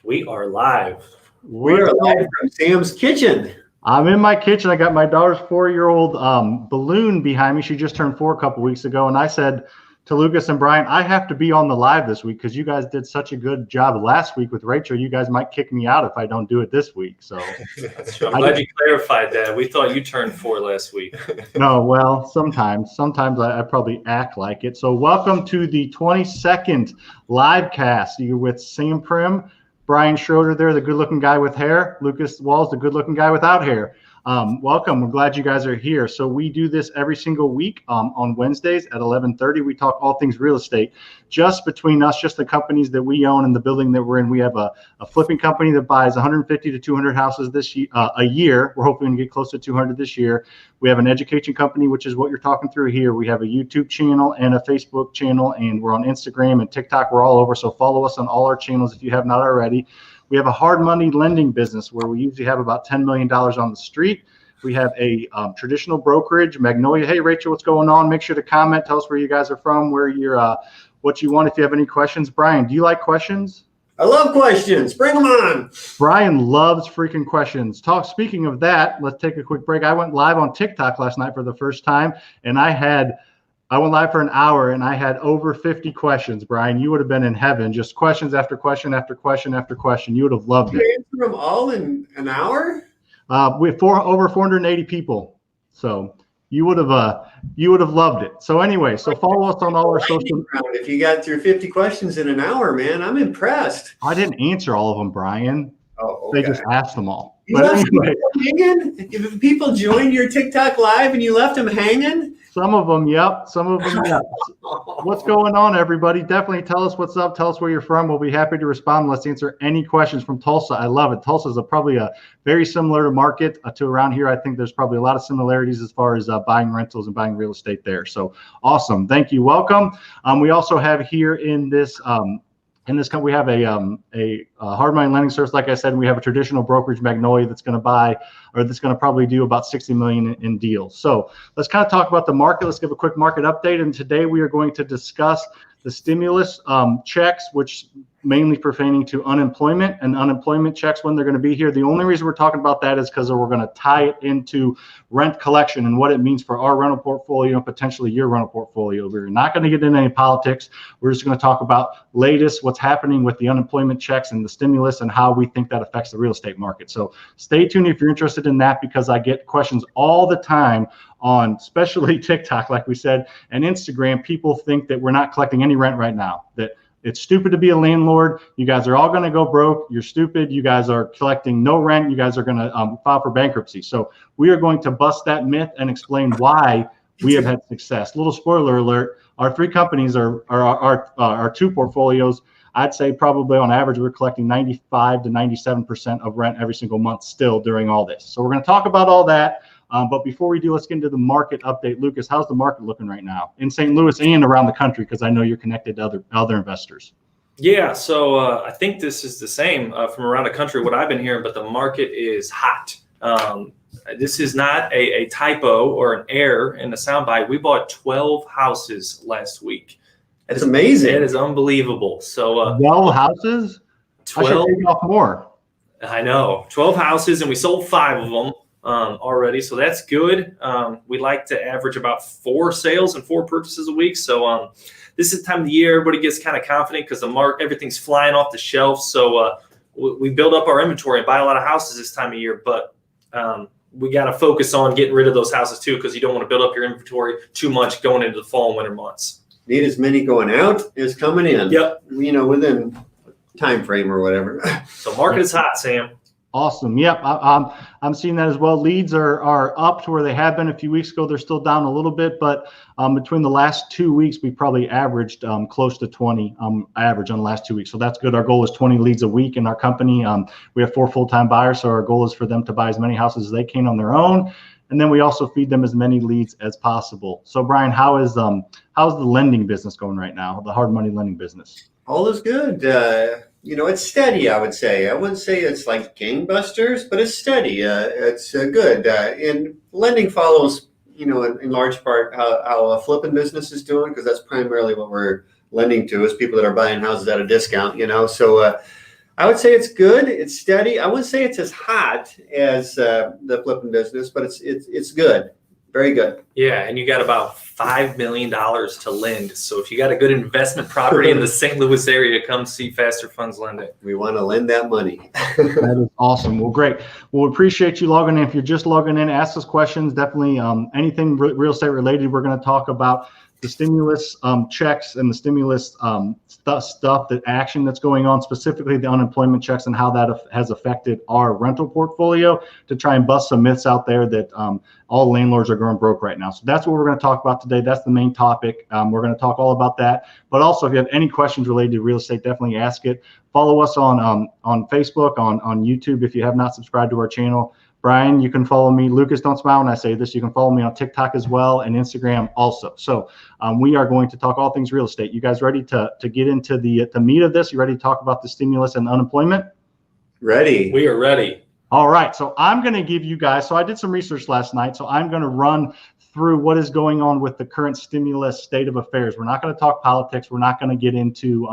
We are live. We are live from Sam's kitchen. I'm in my kitchen. I got my daughter's 4-year-old balloon behind me. She just turned 4 a couple weeks ago. And I said to Lucas and Brian, I have to be on the live this week because you guys did such a good job last week with Rachel. You guys might kick me out if I don't do it this week. So I'm glad you clarified that. We thought you turned 4 last week. No, well, sometimes I probably act like it. So welcome to the 22nd LiveCast. You're with Sam Prim, Brian Schroeder there, the good-looking guy with hair. Lucas Walls, the good-looking guy without hair. Welcome. We're glad you guys are here. So we do this every single week on Wednesdays at 11:30. We talk all things real estate, just between us, just the companies that we own and the building that we're in. We have a flipping company that buys 150 to 200 houses a year. We're hoping to get close to 200 this year. We have an education company, which is what you're talking through here. We have a YouTube channel and a Facebook channel, and we're on Instagram and TikTok. We're all over. So follow us on all our channels if you have not already. We have a hard money lending business where we usually have about $10 million on the street. We have a traditional brokerage, Magnolia. Hey, Rachel, what's going on? Make sure to comment. Tell us where you guys are from, where you're, what you want. If you have any questions, Brian, do you like questions? I love questions. Bring them on. Brian loves freaking questions. Speaking of that, let's take a quick break. I went live on TikTok last night for the first time, and I went live for an hour and I had over 50 questions. Brian, you would have been in heaven. Just questions after question after question after question. You would have loved it. You answer them all in an hour? We have over 480 people. So you would have loved it. So anyway, so follow us on all our social. If you got through 50 questions in an hour, man, I'm impressed. I didn't answer all of them, Brian. Oh, okay. They just asked them all. You left them hanging? If people joined your TikTok live and you left them hanging? Some of them, yep. Some of them, yep. What's going on, everybody? Definitely tell us what's up. Tell us where you're from. We'll be happy to respond. Let's answer any questions from Tulsa. I love it. Tulsa is probably a very similar market to around here. I think there's probably a lot of similarities as far as buying rentals and buying real estate there. So awesome. Thank you. Welcome. We also have here in this we have a hard money lending service. Like I said, we have a traditional brokerage, Magnolia, that's going to probably do about 60 million in deals. So let's kind of talk about the market. Let's give a quick market update. And today we are going to discuss the stimulus checks, which mainly pertaining to unemployment and unemployment checks when they're going to be here. The only reason we're talking about that is because we're going to tie it into rent collection and what it means for our rental portfolio and potentially your rental portfolio. We're not going to get into any politics. We're just going to talk about latest, what's happening with the unemployment checks and the stimulus and how we think that affects the real estate market. So stay tuned if you're interested in that, because I get questions all the time on especially TikTok, like we said, and Instagram. People think that we're not collecting any rent right now, that it's stupid to be a landlord. You guys are all going to go broke. You're stupid. You guys are collecting no rent. You guys are going to file for bankruptcy. So we are going to bust that myth and explain why we have had success. Little spoiler alert, our 3 companies are our 2 portfolios. I'd say probably on average, we're collecting 95 to 97% of rent every single month still during all this. So we're going to talk about all that. But before we do, let's get into the market update. Lucas, how's the market looking right now in St. Louis and around the country? Because I know you're connected to other investors. Yeah, so I think this is the same from around the country, what I've been hearing, but the market is hot. This is not a typo or an error in the soundbite. We bought 12 houses last week. That's amazing. It is unbelievable. So 12 houses? 12. I should take off more. I know. 12 houses, and we sold 5 of them already. So that's good. We like to average about 4 sales and 4 purchases a week. So this is the time of the year everybody gets kind of confident because everything's flying off the shelf. So we build up our inventory and buy a lot of houses this time of year. But we got to focus on getting rid of those houses too, because you don't want to build up your inventory too much going into the fall and winter months. Need as many going out as coming in. Yep. Within time frame or whatever. So market is hot, Sam. Awesome. Yep. I'm seeing that as well. Leads are up to where they have been a few weeks ago. They're still down a little bit, but between the last 2 weeks, we probably averaged close to 20 average on the last 2 weeks. So that's good. Our goal is 20 leads a week in our company. We have 4 full-time buyers. So our goal is for them to buy as many houses as they can on their own. And then we also feed them as many leads as possible. So Brian, how's the lending business going right now? The hard money lending business? All is good. It's steady, I would say. I wouldn't say it's like gangbusters, but it's steady. It's good. And lending follows, in large part how a flipping business is doing, because that's primarily what we're lending to, is people that are buying houses at a discount, So I would say it's good. It's steady. I wouldn't say it's as hot as the flipping business, but it's good. Very good. Yeah, and you got about $5 million to lend. So if you got a good investment property in the St. Louis area, come see Faster Funds Lending. We want to lend that money. That is awesome. Well, great. Well, we appreciate you logging in. If you're just logging in, ask us questions. Definitely anything real estate related. We're going to talk about the stimulus checks and the stimulus stuff, the action that's going on, specifically the unemployment checks and how that has affected our rental portfolio, to try and bust some myths out there that all landlords are going broke right now. So that's what we're going to talk about today. That's the main topic. We're going to talk all about that. But also, if you have any questions related to real estate, definitely ask it. Follow us on Facebook, on YouTube if you have not subscribed to our channel. Brian, you can follow me. Lucas, don't smile when I say this. You can follow me on TikTok as well and Instagram also. So we are going to talk all things real estate. You guys ready to get into the meat of this? You ready to talk about the stimulus and unemployment? Ready. We are ready. All right. So I'm going to give you guys, so I did some research last night. So I'm going to run through what is going on with the current stimulus state of affairs. We're not going to talk politics. We're not going to get into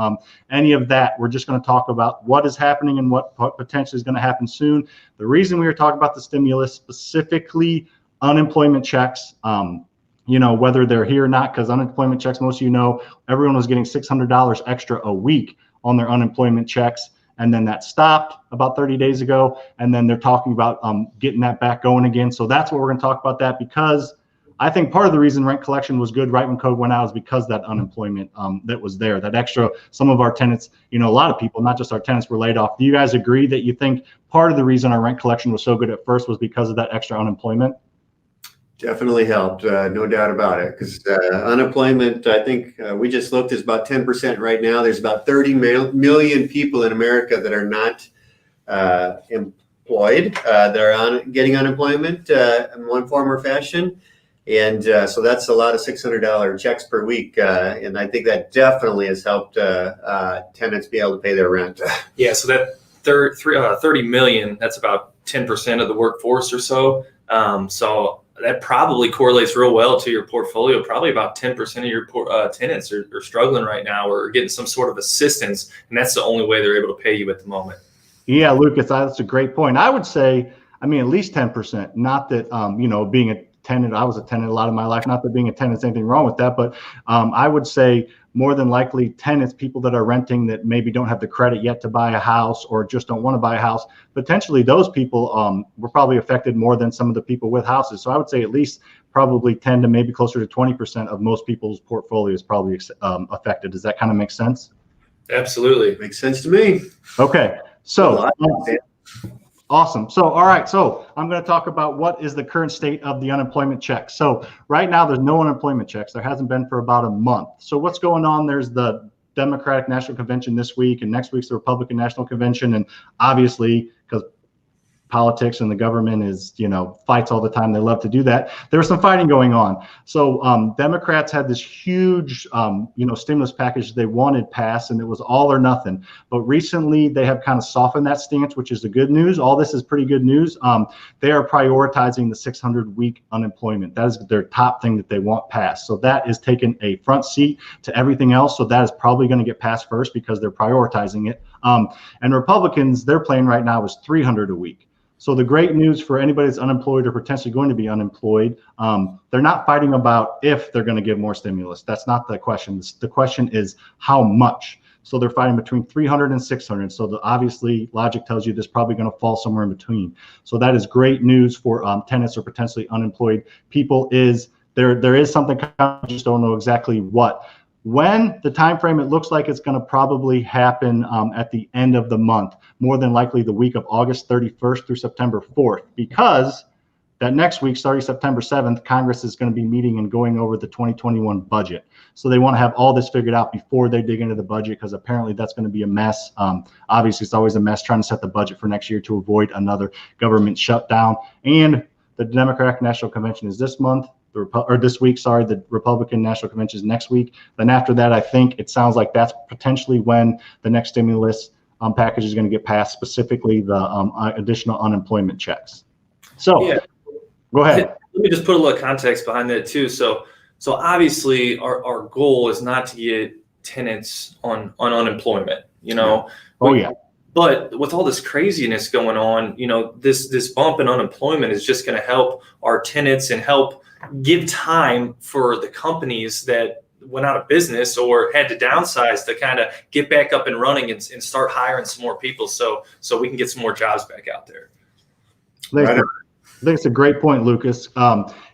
any of that. We're just going to talk about what is happening and what potentially is going to happen soon. The reason we were talking about the stimulus, specifically unemployment checks, whether they're here or not, because unemployment checks, most of you know, everyone was getting $600 extra a week on their unemployment checks. And then that stopped about 30 days ago. And then they're talking about getting that back going again. So that's what we're going to talk about that, because I think part of the reason rent collection was good right when code went out is because that unemployment that was there, that extra, some of our tenants, a lot of people, not just our tenants, were laid off. Do you guys agree that you think part of the reason our rent collection was so good at first was because of that extra unemployment? Definitely helped, no doubt about it. Because unemployment, I think we just looked, is about 10% right now. There's about 30 million people in America that are not employed, that are getting unemployment in one form or fashion. And so that's a lot of $600 checks per week. And I think that definitely has helped tenants be able to pay their rent. Yeah, so that 30 million, that's about 10% of the workforce or so. So that probably correlates real well to your portfolio. Probably about 10% of your tenants are struggling right now or getting some sort of assistance. And that's the only way they're able to pay you at the moment. Yeah, Lucas, that's a great point. I would say, at least 10%, not that, being a tenant, I was a tenant a lot of my life, not that being a tenant is anything wrong with that, but I would say more than likely tenants, people that are renting that maybe don't have the credit yet to buy a house or just don't want to buy a house, potentially those people were probably affected more than some of the people with houses. So I would say at least probably 10 to maybe closer to 20% of most people's portfolio is probably affected. Does that kind of make sense? Absolutely. Makes sense to me. Okay. So awesome. So, all right. So I'm going to talk about what is the current state of the unemployment checks. So right now there's no unemployment checks. There hasn't been for about a month. So what's going on? There's the Democratic National Convention this week, and next week's the Republican National Convention. And obviously, because politics and the government is, fights all the time, they love to do that. There was some fighting going on. So Democrats had this huge, stimulus package they wanted passed, and it was all or nothing. But recently they have kind of softened that stance, which is the good news. All this is pretty good news. They are prioritizing the 600-week unemployment. That is their top thing that they want passed. So that is taking a front seat to everything else. So that is probably going to get passed first because they're prioritizing it. And Republicans, their plan right now is 300 a week. So the great news for anybody that's unemployed or potentially going to be unemployed, they're not fighting about if they're going to give more stimulus. That's not the question. The question is how much. So they're fighting between 300 and 600. So obviously logic tells you this is probably going to fall somewhere in between. So that is great news for tenants or potentially unemployed people. There is something, I just don't know exactly what. When the time frame, it looks like it's going to probably happen at the end of the month, more than likely the week of August 31st through September 4th, because that next week, starting September 7th, Congress is going to be meeting and going over the 2021 budget. So they want to have all this figured out before they dig into the budget, because apparently that's going to be a mess. Obviously, it's always a mess trying to set the budget for next year to avoid another government shutdown. And the Democratic National Convention is this month. This week, the Republican National Convention is next week. Then after that, I think it sounds like that's potentially when the next stimulus package is going to get passed, specifically the additional unemployment checks. So yeah. Go ahead. Let me just put a little context behind that too. So obviously our goal is not to get tenants on unemployment, Oh yeah. But with all this craziness going on, this bump in unemployment is just going to help our tenants and help give time for the companies that went out of business or had to downsize to kind of get back up and running and start hiring some more people so we can get some more jobs back out there. Right. I think it's a great point, Lucas.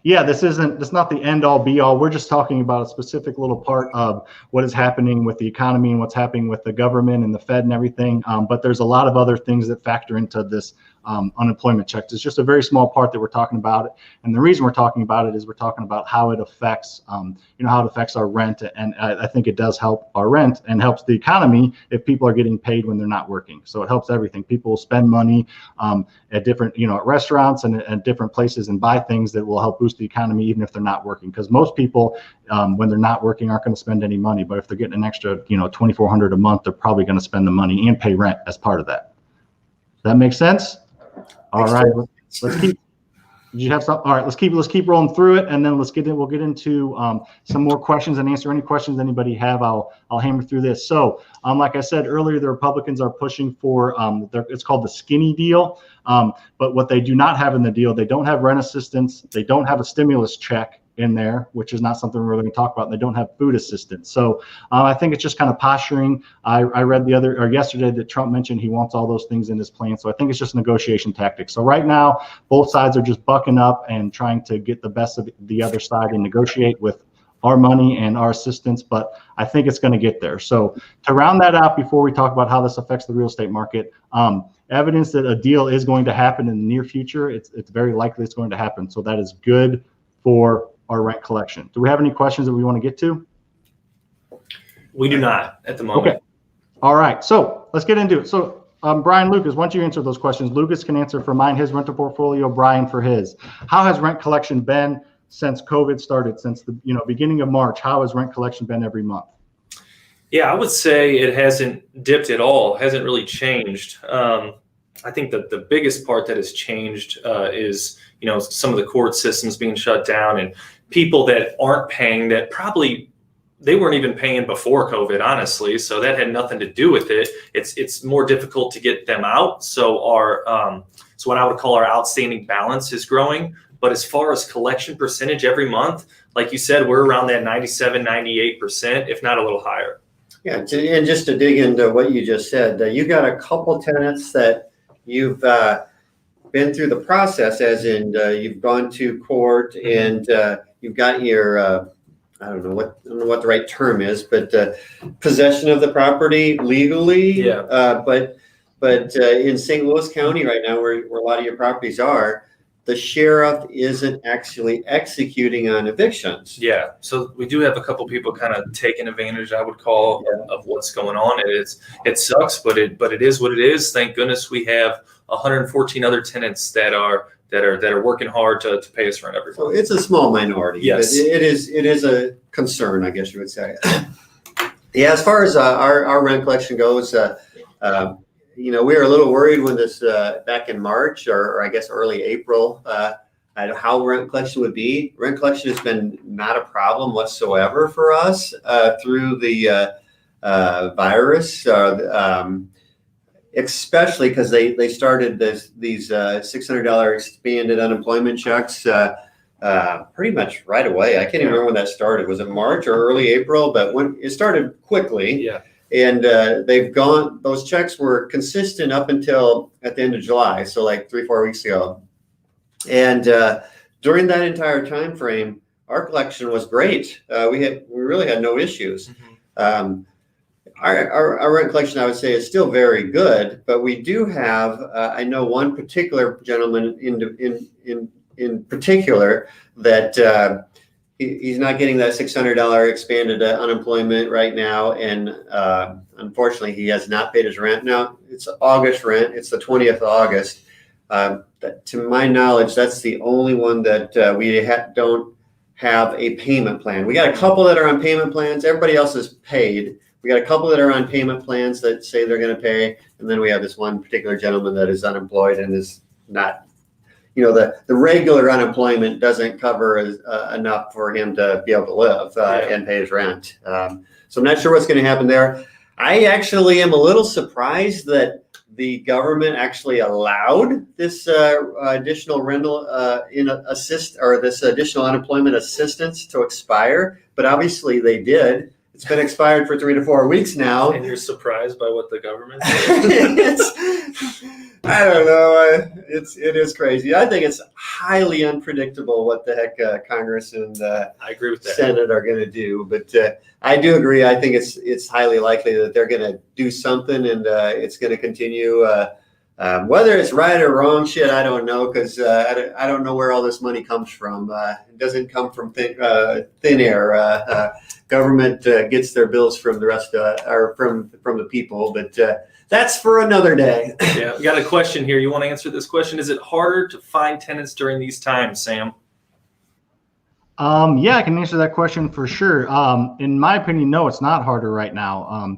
It's not the end all be all. We're just talking about a specific little part of what is happening with the economy and what's happening with the government and the Fed and everything. But there's a lot of other things that factor into this unemployment checks. It's just a very small part that we're talking about. And the reason we're talking about it is we're talking about how it affects, how it affects our rent. And I think it does help our rent and helps the economy if people are getting paid when they're not working. So it helps everything. People will spend money at different, at restaurants and at different places and buy things that will help boost the economy, even if they're not working. Because most people, when they're not working, aren't going to spend any money. But if they're getting an extra, $2,400 a month, they're probably going to spend the money and pay rent as part of that. Does that make sense? All right, let's keep. Did you have some? All right, let's keep rolling through it, and then we'll get into some more questions and answer any questions anybody have. I'll hammer through this. So, like I said earlier, the Republicans are pushing for it's called the skinny deal. But what they do not have in the deal, they don't have rent assistance, they don't have a stimulus check in there, which is not something we're really going to talk about. And they don't have food assistance. So I think it's just kind of posturing. I read yesterday that Trump mentioned he wants all those things in his plan. So I think it's just negotiation tactics. So right now, both sides are just bucking up and trying to get the best of the other side and negotiate with our money and our assistance. But I think it's going to get there. So to round that out, before we talk about how this affects the real estate market, evidence that a deal is going to happen in the near future, it's very likely it's going to happen. So that is good for our rent collection. Do we have any questions that we want to get to? We do not at the moment. Okay. All right. So let's get into it. So Brian, Lucas, once you answer those questions, Lucas can answer for mine, his rental portfolio, Brian for his. How has rent collection been since COVID started, since the beginning of March? How has rent collection been every month? Yeah, I would say it hasn't dipped at all, hasn't really changed. I think that the biggest part that has changed is, some of the court systems being shut down and people that aren't paying that probably they weren't even paying before COVID, honestly. So that had nothing to do with it. It's more difficult to get them out. So so what I would call our outstanding balance is growing. But as far as collection percentage every month, like you said, we're around that 97, 98%, if not a little higher. Yeah, and just to dig into what you just said, you got a couple tenants that you've been through the process, as in you've gone to court and you've got your I don't know what the right term is, but possession of the property legally. Yeah. But in St. Louis County right now, where a lot of your properties are, the sheriff isn't actually executing on evictions. Yeah, so we do have a couple people kind of taking advantage, I would call, of what's going on. It sucks, but it is what it is. Thank goodness we have 114 other tenants that are working hard to pay us rent every month. So it's a small minority. Yes, but it is a concern, I guess you would say. Yeah, as far as our rent collection goes, we were a little worried when this back in March or I guess early April at how rent collection would be. Rent collection has been not a problem whatsoever for us through the virus, especially because they started these $600 expanded unemployment checks pretty much right away. I can't even remember when that started. Was it March or early April? But when it started quickly. Yeah. And those checks were consistent up until at the end of July, so like 3-4 weeks ago. And during that entire time frame, our collection was great. We really had no issues. Mm-hmm. Our rent collection, I would say, is still very good, but we do have, I know one particular gentleman in particular that he's not getting that $600 expanded unemployment right now, and unfortunately, he has not paid his rent. Now, it's August rent. It's the 20th of August. To my knowledge, that's the only one that we don't have a payment plan. We got a couple that are on payment plans. Everybody else is paid. We got a couple that are on payment plans that say they're going to pay, and then we have this one particular gentleman that is unemployed and is not. The regular unemployment doesn't cover enough for him to be able to live and pay his rent. So I'm not sure what's going to happen there. I actually am a little surprised that the government actually allowed this additional rental this additional unemployment assistance to expire, but obviously they did. It's been expired for 3 to 4 weeks now. And you're surprised by what the government said? I don't know. It is crazy. I think it's highly unpredictable what the heck Congress and I agree with that. Senate are going to do. But I do agree. I think it's highly likely that they're going to do something, and it's going to continue. Whether it's right or wrong, shit, I don't know, because I don't know where all this money comes from. It doesn't come from thin air. Government gets their bills from the rest or from the people, but that's for another day. Yeah, we got a question here. You want to answer this question? Is it harder to find tenants during these times, Sam? Yeah, I can answer that question for sure. In my opinion, no, it's not harder right now.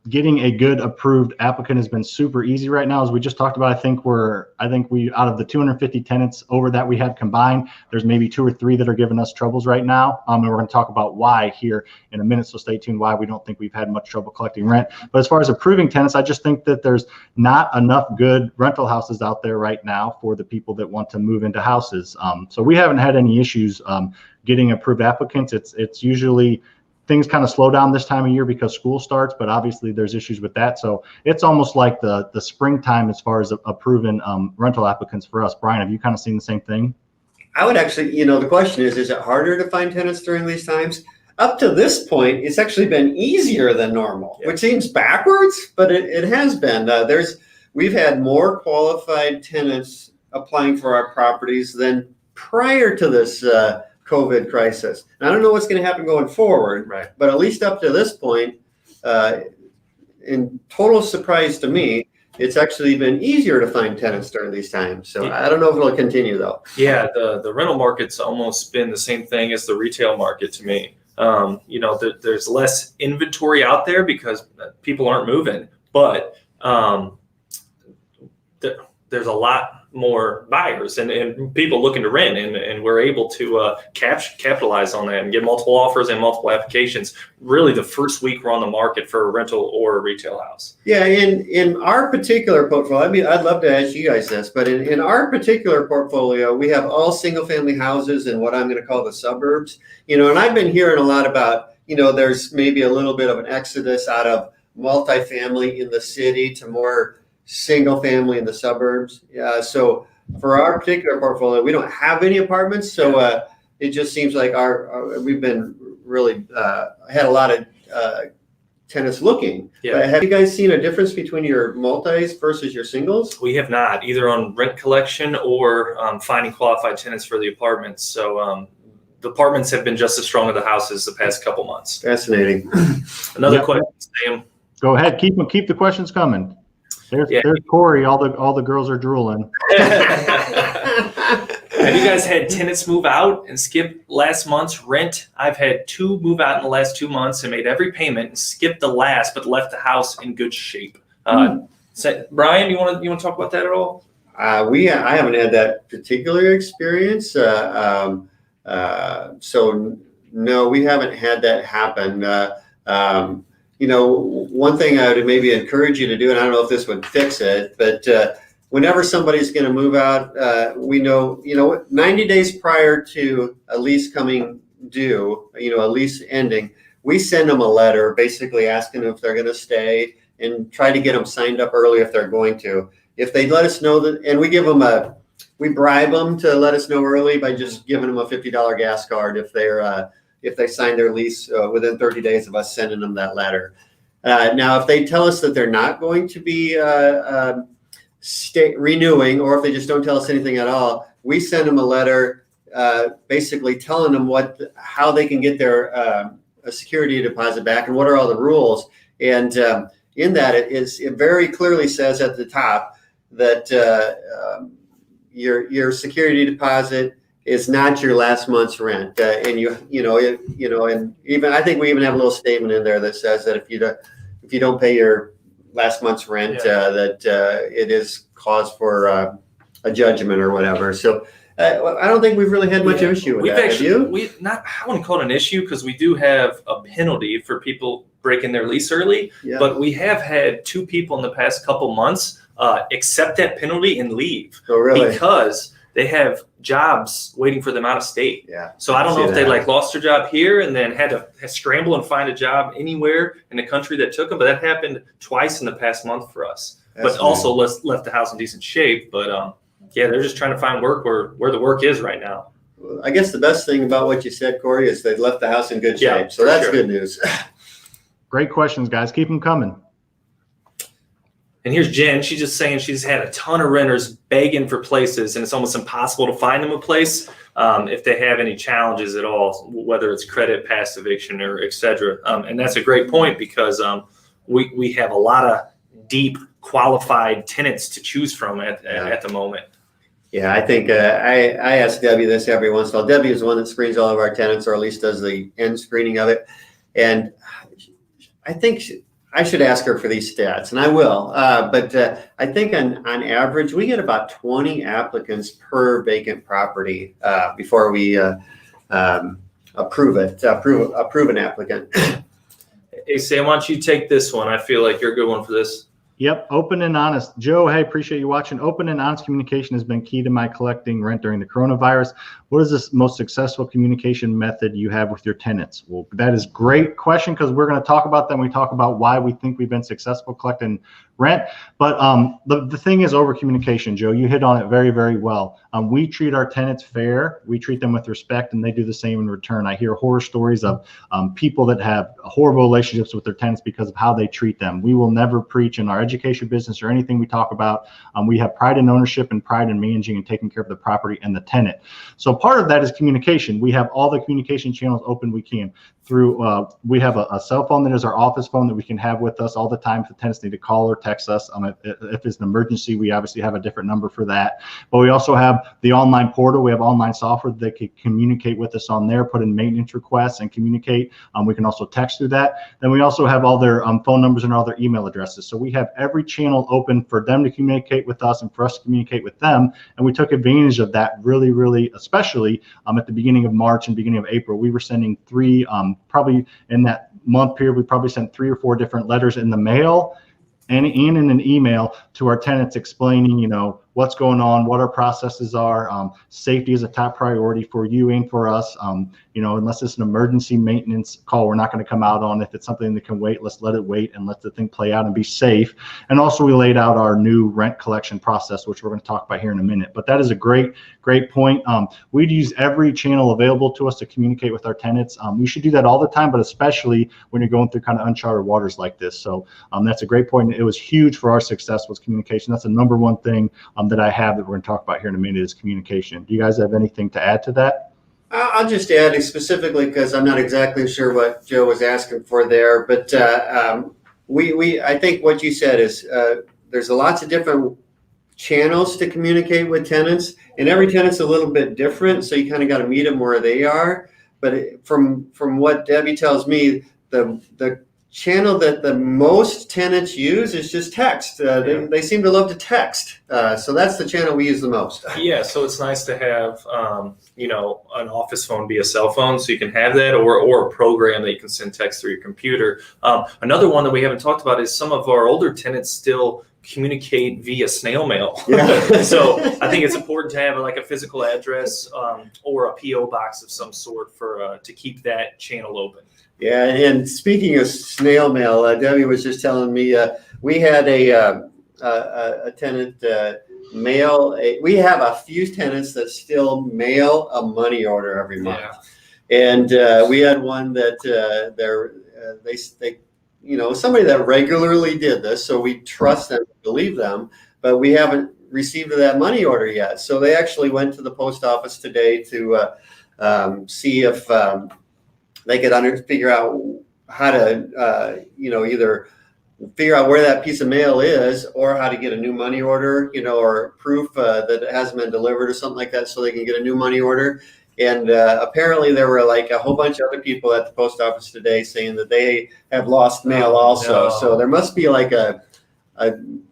Getting a good approved applicant has been super easy right now. As we just talked about, I think we out of the 250 tenants over that we had combined, there's maybe 2 or 3 that are giving us troubles right now. And we're going to talk about why here in a minute. So stay tuned why we don't think we've had much trouble collecting rent. But as far as approving tenants, I just think that there's not enough good rental houses out there right now for the people that want to move into houses. So we haven't had any issues getting approved applicants. It's usually things kind of slow down this time of year because school starts, but obviously there's issues with that. So it's almost like the springtime as far as approving rental applicants for us. Brian, have you kind of seen the same thing? I would actually, the question is it harder to find tenants during these times? Up to this point, it's actually been easier than normal, which seems backwards, but it has been. We've had more qualified tenants applying for our properties than prior to this COVID crisis. And I don't know what's going to happen going forward, right? But at least up to this point, in total surprise to me, it's actually been easier to find tenants during these times. So I don't know if it'll continue though. Yeah, the rental market's almost been the same thing as the retail market to me. There's less inventory out there because people aren't moving, but there's a lot more buyers and people looking to rent, and we're able to capitalize on that and get multiple offers and multiple applications. Really, the first week we're on the market for a rental or a retail house. Yeah, in our particular portfolio, I mean, I'd love to ask you guys this, but in our particular portfolio, we have all single-family houses in what I'm going to call the suburbs. And I've been hearing a lot about, there's maybe a little bit of an exodus out of multifamily in the city to more single family in the suburbs. So for our particular portfolio, we don't have any apartments. So it just seems like we've been really had a lot of tenants looking. Yeah. Have you guys seen a difference between your multis versus your singles? We have not, either on rent collection or finding qualified tenants for the apartments. So the apartments have been just as strong as the houses the past couple months. Fascinating. Another question, Sam. Go ahead. Keep the questions coming. There's Corey. All the girls are drooling. Have you guys had tenants move out and skip last month's rent? I've had 2 move out in the last 2 months and made every payment and skipped the last, but left the house in good shape. Brian, you want to talk about that at all? I haven't had that particular experience. So no, we haven't had that happen. One thing I would maybe encourage you to do, and I don't know if this would fix it, but whenever somebody's going to move out, we know, 90 days prior to a lease coming due, a lease ending, we send them a letter basically asking them if they're going to stay and try to get them signed up early if they're going to. If they let us know that, and we bribe them to let us know early by just giving them a $50 gas card if they sign their lease within 30 days of us sending them that letter. Now, if they tell us that they're not going to be renewing, or if they just don't tell us anything at all, we send them a letter basically telling them how they can get their a security deposit back and what are all the rules. And in that, it very clearly says at the top that your security deposit is not your last month's rent, and and even I think we even have a little statement in there that says that if you don't pay your last month's rent, that it is cause for a judgment or whatever. So I don't think we've really had much issue with that. I wouldn't call it an issue because we do have a penalty for people breaking their lease early. Yeah. But we have had 2 people in the past couple months accept that penalty and leave. Oh, really? Because they have jobs waiting for them out of state. Yeah. So I don't know if they like lost their job here and then had to scramble and find a job anywhere in the country that took them. But that happened twice in the past month for us. But also left the house in decent shape. But yeah, they're just trying to find work where the work is right now. I guess the best thing about what you said, Corey, is they left the house in good shape. Yeah, so that's sure. good news. Great questions, guys. Keep them coming. And here's Jen. She's just saying she's had a ton of renters begging for places, and it's almost impossible to find them a place if they have any challenges at all, whether it's credit, past eviction, or et cetera. And that's a great point because we have a lot of deep, qualified tenants to choose from at the moment. Yeah, I think I ask Debbie this every once in a while. Debbie is the one that screens all of our tenants, or at least does the end screening of it. And I think I should ask her for these stats, and I will. But I think on average, we get about 20 applicants per vacant property before we approve an applicant. Hey, Sam, why don't you take this one? I feel like you're a good one for this. Yep, open and honest. Joe, hey, appreciate you watching. Open and honest communication has been key to my collecting rent during the coronavirus. What is the most successful communication method you have with your tenants? Well, that is a great question because we're going to talk about that when we talk about why we think we've been successful collecting rent. But the thing is over communication, Joe. You hit on it very, very well. We treat our tenants fair. We treat them with respect, and they do the same in return. I hear horror stories of people that have horrible relationships with their tenants because of how they treat them. We will never preach in our education business or anything we talk about. We have pride in ownership and pride in managing and taking care of the property and the tenant. So part of that is communication. We have all the communication channels open we can through. We have a cell phone that is our office phone that we can have with us all the time if the tenants need to call or text us. If it's an emergency, we obviously have a different number for that. But we also have the online portal. We have online software that they can communicate with us on there, put in maintenance requests and communicate. We can also text through that. Then we also have all their phone numbers and all their email addresses. So we have every channel open for them to communicate with us and for us to communicate with them. And we took advantage of that really, especially at the beginning of March and beginning of April. We were sending probably in that month period, we probably sent 3 or 4 different letters in the mail and in an email to our tenants explaining, what's going on, what our processes are. Safety is a top priority for you and for us. Unless it's an emergency maintenance call, we're not going to come out on. If it's something that can wait, let's let it wait and let the thing play out and be safe. And also we laid out our new rent collection process, which we're going to talk about here in a minute. But that is a great point. We'd use every channel available to us to communicate with our tenants. We should do that all the time, but especially when you're going through kind of uncharted waters like this. So that's a great point. It was huge for our success was communication. That's the number one thing that I have that we're going to talk about here in a minute is communication. Do you guys have anything to add to that? I'll just add specifically because I'm not exactly sure what Joe was asking for there, but I think what you said is there's lots of different channels to communicate with tenants, and every tenant's a little bit different, so you kind of got to meet them where they are. But from what Debbie tells me, the channel that the most tenants use is just text. They seem to love to text. So that's the channel we use the most. Yeah, so it's nice to have, an office phone be a cell phone, so you can have that, or a program that you can send text through your computer. Another one that we haven't talked about is some of our older tenants still communicate via snail mail. Yeah. So I think it's important to have like a physical address or a PO box of some sort for to keep that channel open. Yeah, and speaking of snail mail, Debbie was just telling me we had a tenant mail. We have a few tenants that still mail a money order every month, and we had one that they somebody that regularly did this, so we trust them, believe them, but we haven't received that money order yet. So they actually went to the post office today to see if they could figure out how to, either figure out where that piece of mail is or how to get a new money order, or proof that it hasn't been delivered or something like that so they can get a new money order. And apparently there were like a whole bunch of other people at the post office today saying that they have lost mail also. No. So there must be like a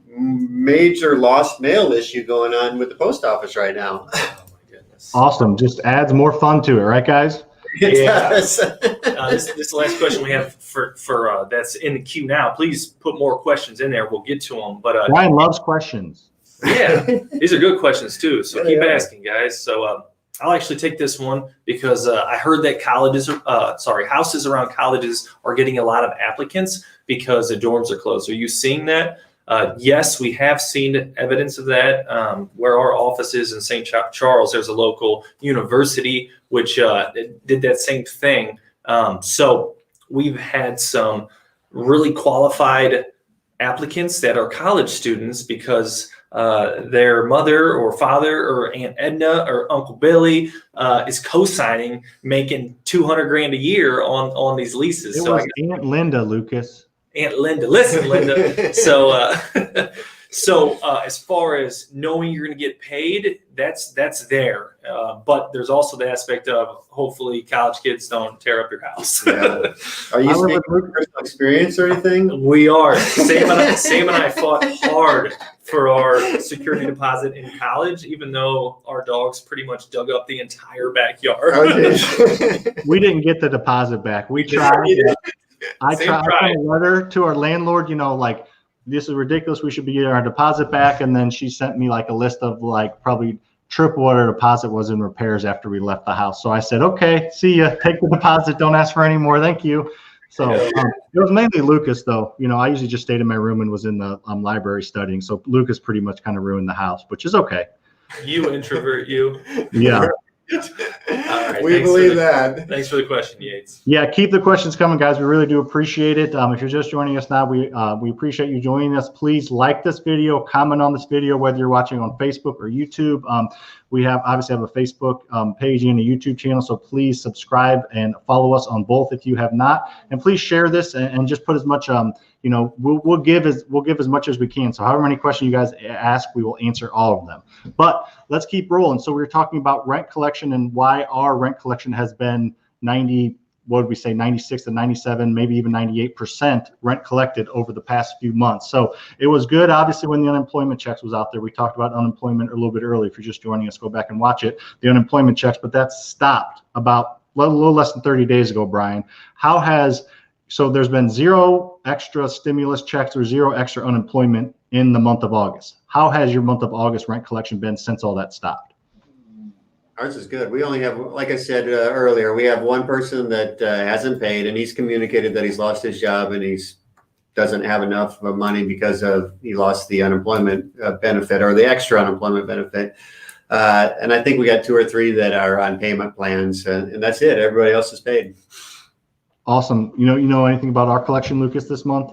major lost mail issue going on with the post office right now. Oh my goodness. Awesome. Just adds more fun to it, right, guys? It Yeah. does. This is the last question we have for that's in the queue now. Please put more questions in there. We'll get to them. But Brian loves questions. yeah, these are good questions too. So keep Yeah. asking, guys. So I'll actually take this one because I heard that houses around colleges are getting a lot of applicants because the dorms are closed. Are you seeing that? Yes, we have seen evidence of that. Where our office is in St. Charles, there's a local university which did that same thing. So we've had some really qualified applicants that are college students because their mother or father or Aunt Edna or Uncle Billy is co-signing, making $200,000 a year on these leases. It So was Aunt Linda, Lucas. Aunt Linda, listen, Linda. So as far as knowing you're going to get paid, that's there. But there's also the aspect of hopefully college kids don't tear up your house. Yeah. Are you speaking from personal experience or anything? We are. Sam and I fought hard for our security deposit in college, even though our dogs pretty much dug up the entire backyard. Okay. We didn't get the deposit back. We tried. I sent a letter to our landlord, like, this is ridiculous. We should be getting our deposit back. And then she sent me like a list of like probably triple what our deposit was in repairs after we left the house. So I said, okay, see ya. Take the deposit. Don't ask for any more. Thank you. So it was mainly Lucas, though. I usually just stayed in my room and was in the library studying. So Lucas pretty much kind of ruined the house, which is okay. You introvert, you. Yeah. All right, we believe that. Thanks for the question, Yates. Yeah, keep the questions coming, guys. We really do appreciate it. If you're just joining us now, we appreciate you joining us. Please like this video, comment on this video, whether you're watching on Facebook or YouTube. We obviously have a Facebook page and a YouTube channel, so please subscribe and follow us on both if you have not. And please share this and just put as much. We'll give as much as we can. So however many questions you guys ask, we will answer all of them. But let's keep rolling. So we were talking about rent collection and why our rent collection has been 96 to 97, maybe even 98% rent collected over the past few months. So it was good, obviously, when the unemployment checks was out there. We talked about unemployment a little bit earlier. If you're just joining us, go back and watch it. The unemployment checks, but that stopped about a little less than 30 days ago, Brian. So there's been zero extra stimulus checks or zero extra unemployment in the month of August. How has your month of August rent collection been since all that stopped? Ours is good. We only have, like I said earlier, we have one person that hasn't paid, and he's communicated that he's lost his job and doesn't have enough money because he lost the unemployment benefit or the extra unemployment benefit. And I think we got 2 or 3 that are on payment plans, and that's it. Everybody else is paid. Awesome. You know anything about our collection, Lucas, this month?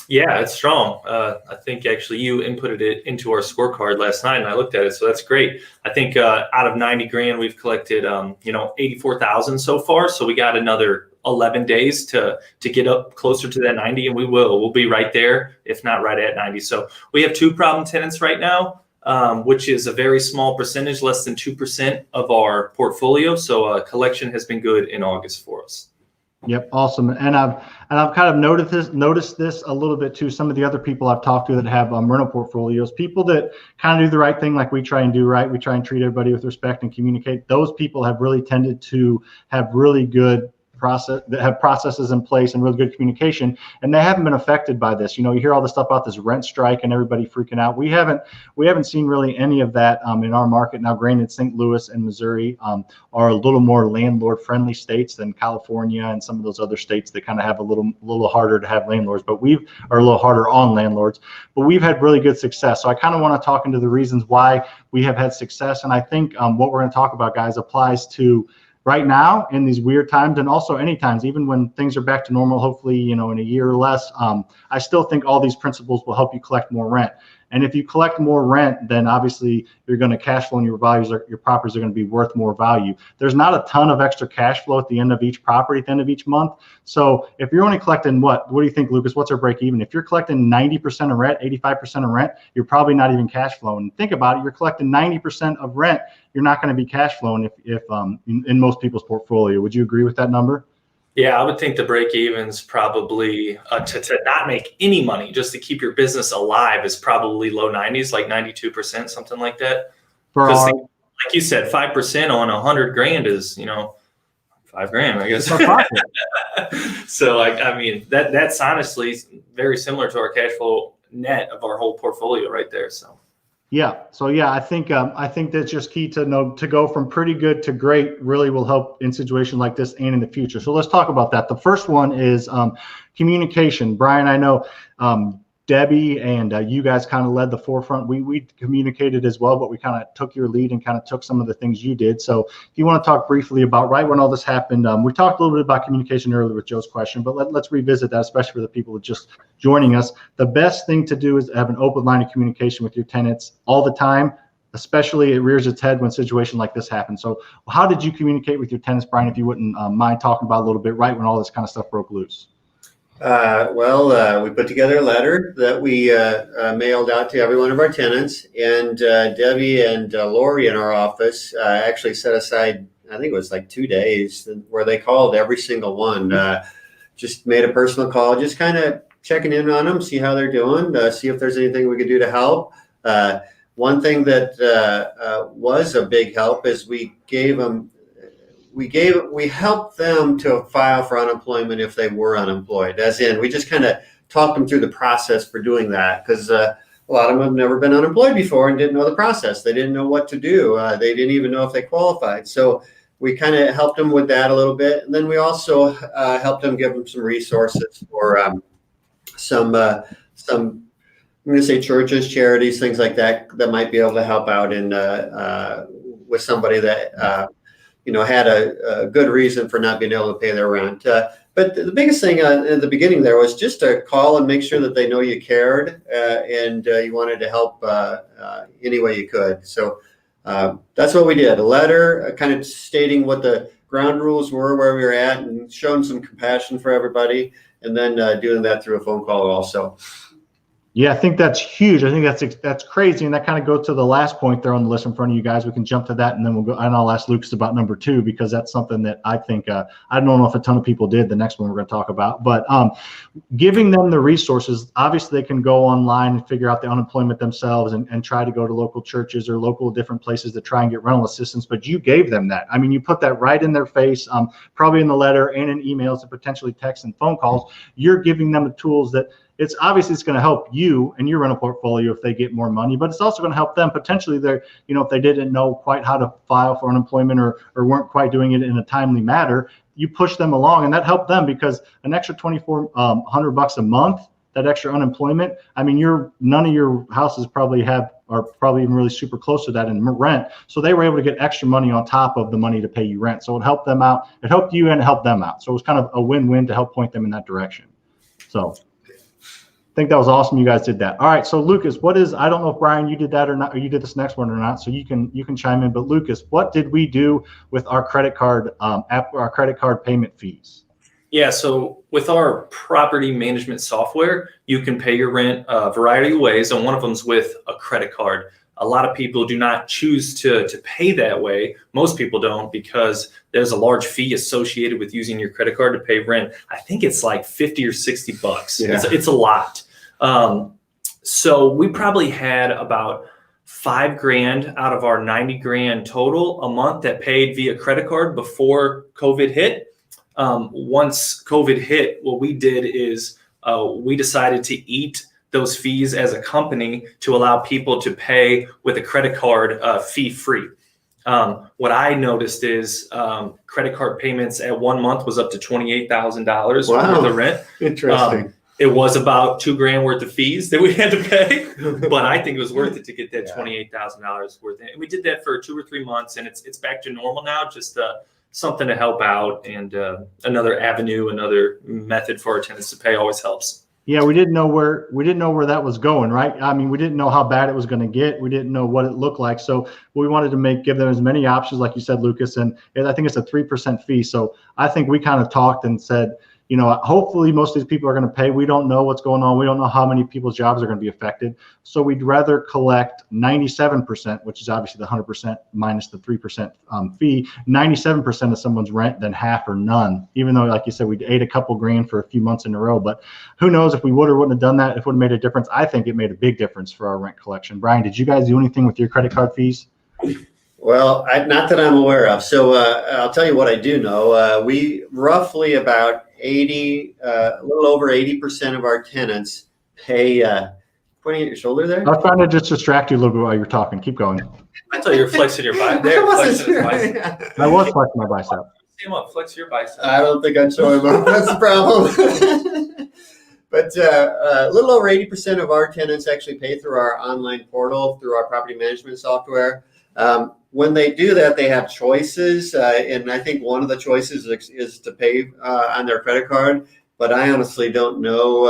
Yeah, it's strong. I think actually you inputted it into our scorecard last night, and I looked at it, so that's great. I think out of 90 grand, we've collected 84,000 so far. So we got another 11 days to get up closer to that 90, and we'll be right there, if not right at 90. So we have 2 problem tenants right now, which is a very small percentage, less than 2% of our portfolio. So collection has been good in August for us. Yep, awesome. And I've kind of noticed this a little bit too. Some of the other people I've talked to that have rental portfolios, people that kind of do the right thing, like we try and do, right? We try and treat everybody with respect and communicate. Those people have really tended to have really good processes in place and really good communication, and they haven't been affected by this. You hear all the stuff about this rent strike and everybody freaking out. We haven't seen really any of that in our market. Now, granted, St. Louis and Missouri are a little more landlord friendly states than California and some of those other states that kind of have a little harder to have landlords, but are a little harder on landlords, but we've had really good success. So I kind of want to talk into the reasons why we have had success. And I think what we're going to talk about, guys, applies to right now in these weird times, and also any times, even when things are back to normal, hopefully, in a year or less. I still think all these principles will help you collect more rent. And if you collect more rent, then obviously you're going to cash flow and your properties are going to be worth more value. There's not a ton of extra cash flow at the end of each property, at the end of each month. So if you're only collecting what do you think, Lucas? What's our break even? If you're collecting 90% of rent, 85% of rent, you're probably not even cash flowing. Think about it. You're collecting 90% of rent. You're not going to be cash flowing if in most people's portfolio. Would you agree with that number? Yeah, I would think the break evens probably to not make any money, just to keep your business alive, is probably low 90s, like 92%, something like that. Because like you said, 5% on 100 grand is, $5,000, I guess. It's our profit. So I mean, that's honestly very similar to our cash flow net of our whole portfolio right there. So. Yeah. So yeah, I think that's just key to know. To go from pretty good to great really will help in situations like this and in the future. So let's talk about that. The first one is communication. Brian, I know Debbie and you guys kind of led the forefront. We communicated as well, but we kind of took your lead and kind of took some of the things you did. So if you want to talk briefly about right when all this happened, we talked a little bit about communication earlier with Joe's question, but let's revisit that, especially for the people who are just joining us. The best thing to do is have an open line of communication with your tenants all the time, especially it rears its head when a situation like this happens. So how did you communicate with your tenants, Brian, if you wouldn't mind talking about a little bit right when all this kind of stuff broke loose? We put together a letter that we mailed out to every one of our tenants, and Debbie and Lori in our office actually set aside, I think it was like 2 days, where they called every single one, just made a personal call, just kind of checking in on them, see how they're doing, see if there's anything we could do to help. One thing that was a big help is we helped them to file for unemployment if they were unemployed. As in, we just kind of talked them through the process for doing that, because a lot of them have never been unemployed before and didn't know the process. They didn't know what to do. They didn't even know if they qualified. So we kind of helped them with that a little bit. And then we also helped them, give them some resources for some I'm going to say churches, charities, things like that might be able to help out in with somebody that had a good reason for not being able to pay their rent. But the biggest thing in the beginning there was just to call and make sure that they know you cared and you wanted to help any way you could. So that's what we did. A letter kind of stating what the ground rules were, where we were at, and showing some compassion for everybody, and then doing that through a phone call also. Yeah, I think that's huge. I think that's crazy, and that kind of goes to the last point there on the list in front of you guys. We can jump to that, and then we'll go. And I'll ask Lucas about number 2, because that's something that I think I don't know if a ton of people did. The next one we're going to talk about, but giving them the resources. Obviously, they can go online and figure out the unemployment themselves, and try to go to local churches or local different places to try and get rental assistance. But you gave them that. I mean, you put that right in their face, probably in the letter and in emails and potentially texts and phone calls. You're giving them the tools that. It's going to help you and your rental portfolio if they get more money, but it's also going to help them potentially. If they didn't know quite how to file for unemployment or weren't quite doing it in a timely manner, you push them along, and that helped them, because an extra $2,400 a month, that extra unemployment. I mean, none of your houses are probably even really super close to that in rent. So they were able to get extra money on top of the money to pay you rent. So it helped them out. It helped you and it helped them out. So it was kind of a win-win to help point them in that direction. So. I think that was awesome. You guys did that. All right. So Lucas, I don't know if Brian, you did that or not, or you did this next one or not. So you can chime in. But Lucas, what did we do with our credit card our credit card payment fees? Yeah. So with our property management software, you can pay your rent a variety of ways, and one of them is with a credit card. A lot of people do not choose to pay that way. Most people don't, because there's a large fee associated with using your credit card to pay rent. I think it's like $50 or $60. Yeah. It's a lot. So we probably had about $5,000 out of our $90,000 total a month that paid via credit card before COVID hit. Once COVID hit, what we did is we decided to eat those fees as a company to allow people to pay with a credit card fee free. What I noticed is credit card payments at 1 month was up to $28,000 Wow. for the rent. Interesting. It was about $2,000 worth of fees that we had to pay, but I think it was worth it to get that $28,000 worth. And we did that for 2 or 3 months, and it's back to normal now. Just something to help out, and another avenue, another method for our tenants to pay always helps. Yeah, we didn't know where that was going, right? I mean, we didn't know how bad it was going to get. We didn't know what it looked like. So we wanted to give them as many options, like you said, Lucas, and I think it's a 3% fee. So I think we kind of talked and said, hopefully most of these people are going to pay. We don't know what's going on. We don't know how many people's jobs are going to be affected. So we'd rather collect 97%, which is obviously the 100% minus the 3% fee, 97% of someone's rent than half or none, even though, like you said, we ate a couple grand for a few months in a row. But who knows if we would or wouldn't have done that, if it would have made a difference. I think it made a big difference for our rent collection. Brian, did you guys do anything with your credit card fees? Well, not that I'm aware of. So I'll tell you what I do know. We roughly about 80, a little over 80% of our tenants pay. Pointing at your shoulder there. I was trying to just distract you a little bit while you're talking. Keep going. I thought you were flexing your bicep. I wasn't Flexing his sure. bicep. I was flexing my bicep. See him up. Flex your bicep. I don't think I'm showing up. That's the problem. But a little over 80% of our tenants actually pay through our online portal, through our property management software. When they do that, they have choices. And I think one of the choices is to pay on their credit card. But I honestly don't know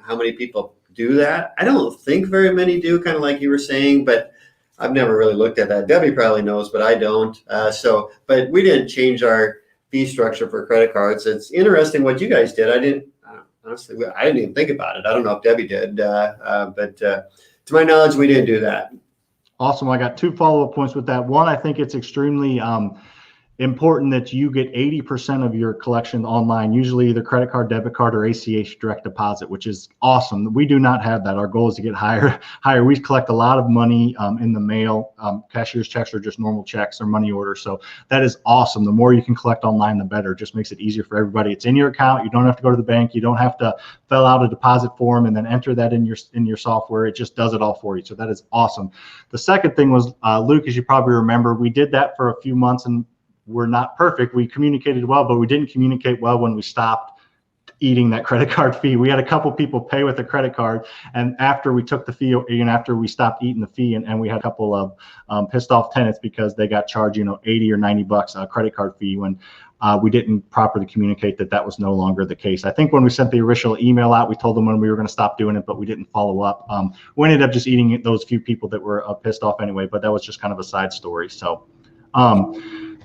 how many people do that. I don't think very many do, kind of like you were saying, but I've never really looked at that. Debbie probably knows, but I don't. But we didn't change our fee structure for credit cards. It's interesting what you guys did. Honestly, I didn't even think about it. I don't know if Debbie did, but to my knowledge, we didn't do that. Awesome. I got 2 follow-up points with that. One, I think it's extremely important that you get 80% of your collection online, usually either credit card, debit card, or ACH direct deposit, which is awesome. We do not have that. Our goal is to get higher. We collect a lot of money in the mail. Cashier's checks are just normal checks or money orders. So that is awesome. The more you can collect online, the better. It just makes it easier for everybody. It's in your account. You don't have to go to the bank. You don't have to fill out a deposit form and then enter that in your software. It just does it all for you. So that is awesome. The second thing was, Luke, as you probably remember, we did that for a few months and we're not perfect. We communicated well, but we didn't communicate well when we stopped eating that credit card fee. We had a couple people pay with a credit card, and after we took the fee, and after we stopped eating the fee, and we had a couple of pissed off tenants because they got charged, $80 or $90 a credit card fee when we didn't properly communicate that was no longer the case. I think when we sent the original email out, we told them when we were going to stop doing it, but we didn't follow up. We ended up just eating those few people that were pissed off anyway, but that was just kind of a side story. So,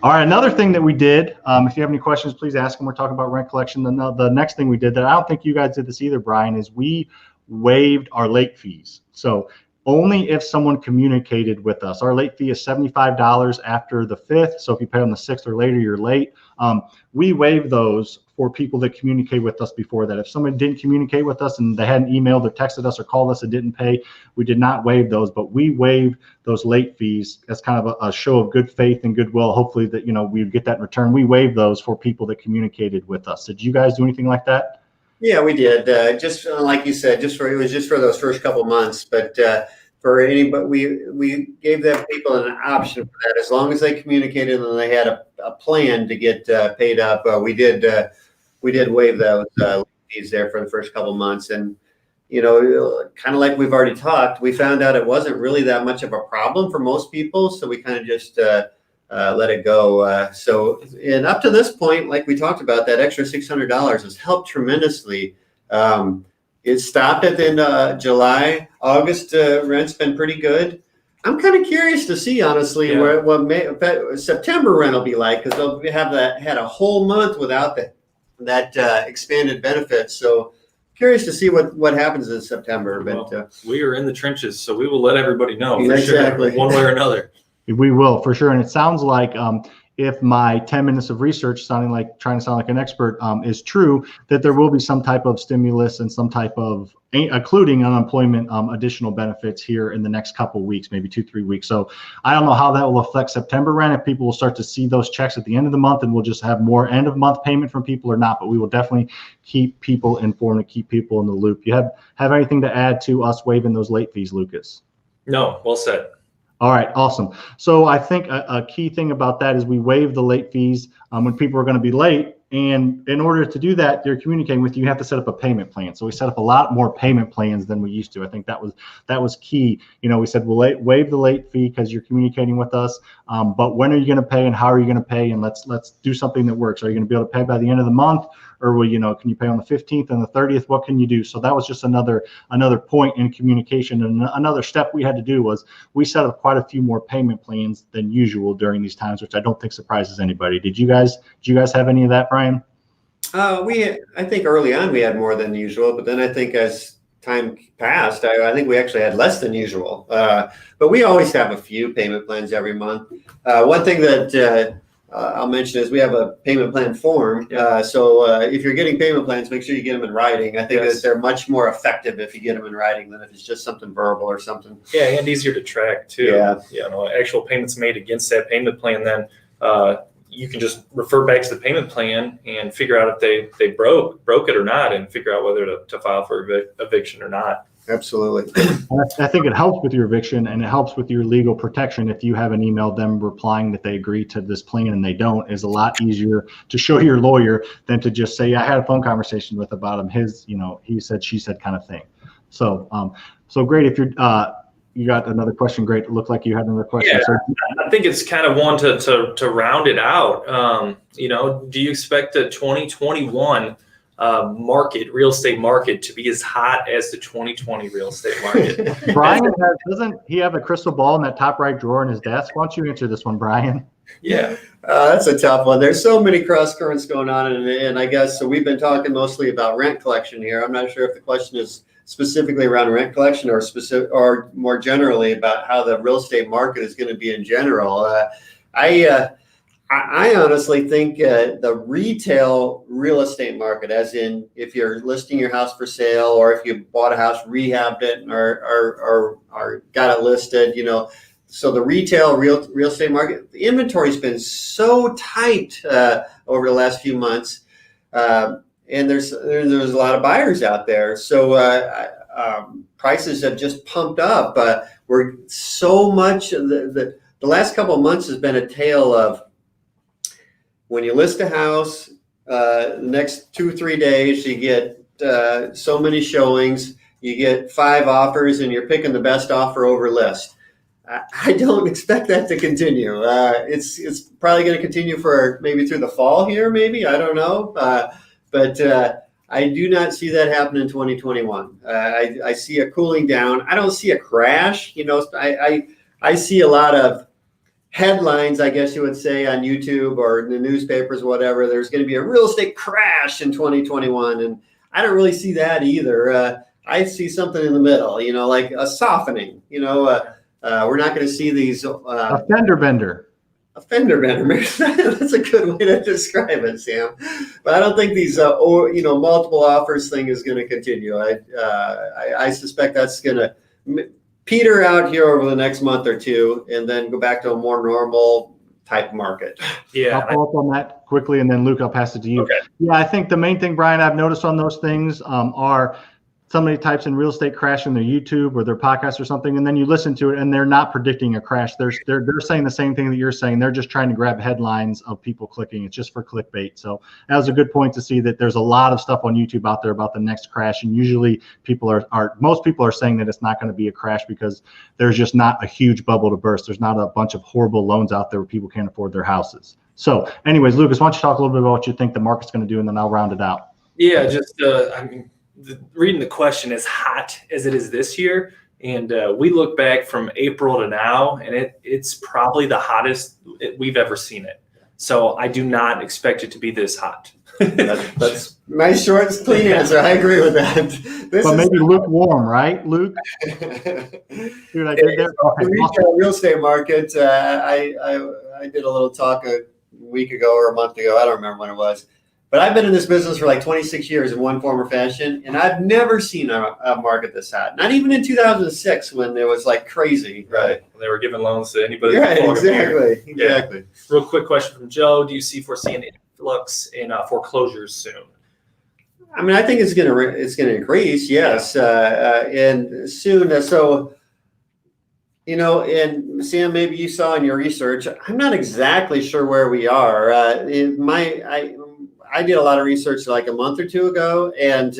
all right, another thing that we did, if you have any questions, please ask them. We're talking about rent collection. The next thing we did that I don't think you guys did this either, Brian, is we waived our late fees. So only if someone communicated with us. Our late fee is $75 after the 5th. So if you pay on the 6th or later, you're late. We waive those for people that communicate with us before that. If someone didn't communicate with us and they hadn't emailed or texted us or called us and didn't pay, we did not waive those, but we waived those late fees as kind of a show of good faith and goodwill. Hopefully that, we'd get that in return. We waived those for people that communicated with us. Did you guys do anything like that? Yeah, we did. Just like you said, it was just for those first couple months. But for anybody, we gave them people an option for that as long as they communicated and they had a plan to get paid up. We did waive those fees there for the first couple months, and kind of like we've already talked, we found out it wasn't really that much of a problem for most people, so we kind of just let it go. And up to this point, like we talked about, that extra $600 has helped tremendously. It stopped at the end of July. August rent's been pretty good. I'm kind of curious to see, honestly, what September rent will be like, because they'll had a whole month without that expanded benefit. So curious to see what happens in September. But we are in the trenches, so we will let everybody know for exactly. sure, one way or another. We will, for sure. And it sounds like if my 10 minutes of research trying to sound like an expert is true, that there will be some type of stimulus and some type of, including unemployment, additional benefits here in the next couple of weeks, maybe 2-3 weeks. So I don't know how that will affect September rent, if people will start to see those checks at the end of the month and we'll just have more end of month payment from people or not, but we will definitely keep people informed and keep people in the loop. You have anything to add to us waiving those late fees, Lucas? No, well said. All right, awesome. So I think a key thing about that is we waive the late fees when people are going to be late. And in order to do that, they're communicating with you. You have to set up a payment plan. So we set up a lot more payment plans than we used to. I think that was key. We said we'll waive the late fee because you're communicating with us. But when are you going to pay and how are you going to pay? And let's do something that works. Are you going to be able to pay by the end of the month? Or can you pay on the 15th and the 30th? What can you do? So that was just another point in communication. And another step we had to do was we set up quite a few more payment plans than usual during these times, which I don't think surprises anybody. Did you guys have any of that, Brian? I think early on we had more than usual, but then I think as time passed, I think we actually had less than usual. But we always have a few payment plans every month. One thing that I'll mention is we have a payment plan form. Yeah. So if you're getting payment plans, make sure you get them in writing. I think Yes. that they're much more effective if you get them in writing than if it's just something verbal or something. Yeah, and easier to track too. Yeah. You know, actual payments made against that payment plan, then you can just refer back to the payment plan and figure out if they broke it or not, and figure out whether to file for eviction or not. Absolutely. I think it helps with your eviction, and it helps with your legal protection. If you have an email them replying that they agree to this plan and they don't, is a lot easier to show your lawyer than to just say, I had a phone conversation with about him. His, he said, she said kind of thing. So, so great. If you're, you got another question. Great. It looked like you had another question. Yeah, So, I think it's kind of one to round it out. Do you expect the 2021 real estate market to be as hot as the 2020 real estate market? Brian, doesn't he have a crystal ball in that top right drawer in his desk? Why don't you answer this one, Brian? Yeah. That's a tough one. There's so many cross currents going on, and I guess so. We've been talking mostly about rent collection here. I'm not sure if the question is specifically around rent collection or more generally about how the real estate market is going to be in general. I honestly think the retail real estate market, as in if you're listing your house for sale or if you bought a house, rehabbed it, or got it listed, so the retail real estate market, the inventory's been so tight over the last few months, and there's a lot of buyers out there. So prices have just pumped up. We're so much the last couple of months has been a tale of, when you list a house, the next 2-3 days, you get so many showings, you get 5 offers, and you're picking the best offer over list. I don't expect that to continue. It's probably going to continue for maybe through the fall here, maybe. I don't know. But I do not see that happen in 2021. I see a cooling down. I don't see a crash. I see a lot of headlines, I guess you would say, on YouTube or in the newspapers, whatever. There's going to be a real estate crash in 2021, and I don't really see that either. I see something in the middle, like a softening. We're not going to see these a fender bender. A fender bender. That's a good way to describe it, Sam. But I don't think these multiple offers thing is going to continue. I suspect that's going to peter out here over the next month or two, and then go back to a more normal type market. Yeah. I'll follow up on that quickly, and then Luke, I'll pass it to you. Okay. Yeah, I think the main thing, Brian, I've noticed on those things are somebody types in real estate crash in their YouTube or their podcast or something, and then you listen to it, and they're not predicting a crash. They're saying the same thing that you're saying. They're just trying to grab headlines of people clicking. It's just for clickbait. So that was a good point to see that there's a lot of stuff on YouTube out there about the next crash, and usually most people are saying that it's not going to be a crash because there's just not a huge bubble to burst. There's not a bunch of horrible loans out there where people can't afford their houses. So anyways, Lucas, why don't you talk a little bit about what you think the market's going to do, and then I'll round it out. Yeah, just reading the question, as hot as it is this year, and we look back from April to now, and it's probably the hottest we've ever seen it. So I do not expect it to be this hot. That's nice, short, clean answer. I agree with that. But maybe lukewarm, right, Luke? Dude, I did there. Okay, the real estate market. I did a little talk a week ago or a month ago. I don't remember when it was. But I've been in this business for like 26 years in one form or fashion, and I've never seen a market this hot. Not even in 2006 when it was like crazy. Right. They were giving loans to anybody. Right, exactly. Yeah. Real quick question from Joe. Do you foresee an influx in foreclosures soon? I mean, I think it's gonna increase, yes, and soon. So, and Sam, maybe you saw in your research, I'm not exactly sure where we are. I did a lot of research like a month or two ago, and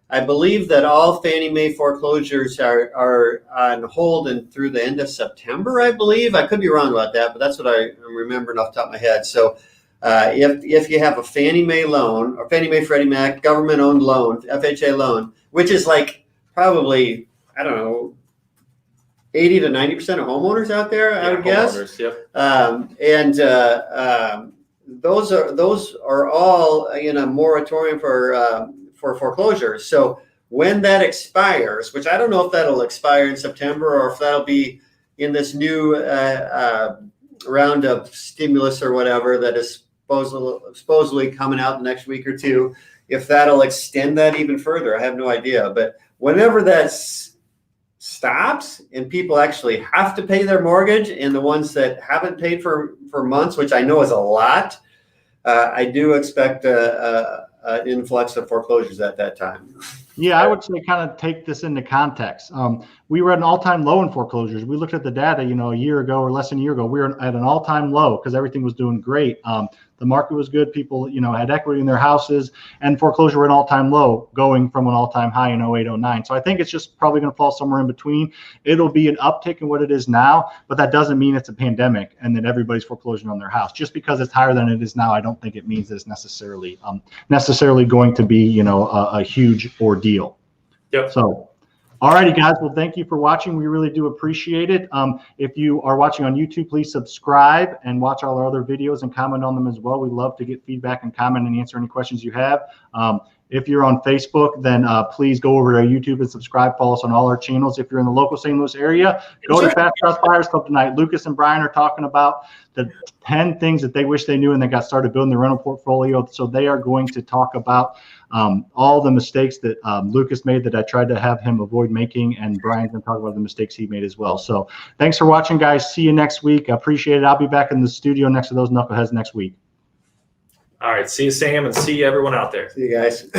I believe that all Fannie Mae foreclosures are on hold and through the end of September, I believe. I could be wrong about that, but that's what I'm remembering off the top of my head. So if you have a Fannie Mae loan, or Fannie Mae Freddie Mac government-owned loan, FHA loan, which is like probably, I don't know, 80 to 90% of homeowners out there, I would guess. Yep. Those are all in a moratorium for foreclosures. So when that expires, which I don't know if that'll expire in September or if that'll be in this new round of stimulus or whatever that is supposedly coming out the next week or two, if that'll extend that even further, I have no idea. But whenever that stops and people actually have to pay their mortgage, and the ones that haven't paid for months, which I know is a lot, I do expect an influx of foreclosures at that time. Yeah, I would say kind of take this into context. We were at an all-time low in foreclosures. We looked at the data, a year ago or less than a year ago. We were at an all-time low because everything was doing great. The market was good. People, had equity in their houses, and foreclosure were an all-time low, going from an all-time high in 08, 09. So I think it's just probably going to fall somewhere in between. It'll be an uptick in what it is now, but that doesn't mean it's a pandemic and that everybody's foreclosing on their house. Just because it's higher than it is now, I don't think it means that it's necessarily going to be, a huge ordeal. Yep. So. All righty, guys. Well, thank you for watching. We really do appreciate it. If you are watching on YouTube, please subscribe and watch all our other videos and comment on them as well. We love to get feedback and comment and answer any questions you have. If you're on Facebook, then please go over to our YouTube and subscribe. Follow us on all our channels. If you're in the local St. Louis area, go to Fast House Buyers Club tonight. Lucas and Brian are talking about the 10 things that they wish they knew when they got started building their rental portfolio. So they are going to talk about all the mistakes that Lucas made that I tried to have him avoid making, and Brian's going to talk about the mistakes he made as well. So thanks for watching, guys. See you next week. I appreciate it. I'll be back in the studio next to those knuckleheads next week. All right. See you, Sam, and see everyone out there. See you guys.